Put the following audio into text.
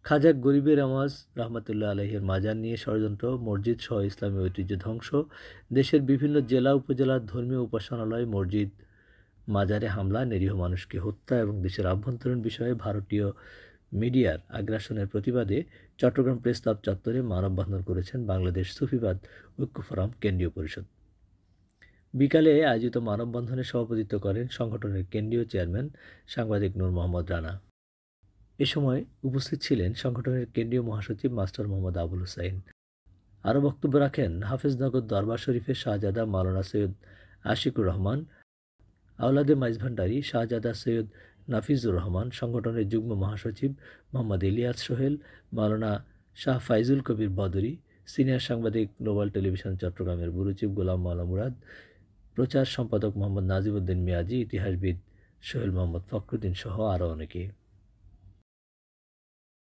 খাজা গরিবের আওয়াজ রহমতুল্লাহ আলাইহির মাজার নিয়ে ষড়যন্ত্র, মসজিদ সহ ইসলামী ঐতিহ্য ধ্বংস, দেশের বিভিন্ন জেলা উপজেলার ধর্মীয় উপাসনালয়, মসজিদ, মাজারে হামলা, নিরীহ মানুষকে হত্যা এবং দেশের আভ্যন্তরীণ বিষয়ে ভারতীয় মিডিয়ার আগ্রাসনের প্রতিবাদে চট্টগ্রাম প্রেস ক্লাব চত্বরে মানববন্ধন করেছেন বাংলাদেশ সুফিবাদ ঐক্য ফোরাম কেন্দ্রীয় পরিষদ। বিকালে আয়োজিত মানববন্ধনে সভাপতিত্ব করেন সংগঠনের কেন্দ্রীয় চেয়ারম্যান সাংবাদিক নূর মোহাম্মদ রানা। এ সময় উপস্থিত ছিলেন সংগঠনের কেন্দ্রীয় মহাসচিব মাস্টার মোহাম্মদ আবুল হুসাইন। আরও বক্তব্য রাখেন হাফেজনগর দরবার শরীফের শাহজাদা মাওলানা সৈয়দ আশিকুর রহমান, আওলাদে মাইজভান্ডারী শাহজাদা সৈয়দ নাফিজুর রহমান, সংগঠনের যুগ্ম মহাসচিব মোহাম্মদ ইলিয়াস সোহেল, মাওলানা শাহ ফাইজুল কবির বদরি, সিনিয়র সাংবাদিক গ্লোবাল টেলিভিশন চট্টগ্রামের ব্যুরো চিফ গোলাম মাওলা মুরাদ, প্রচার সম্পাদক মোহাম্মদ নাজিমউদ্দিন মিয়াজি, ইতিহাসবিদ সোহেল মোহাম্মদ ফখরুদ্দিন সহ আরও অনেকে।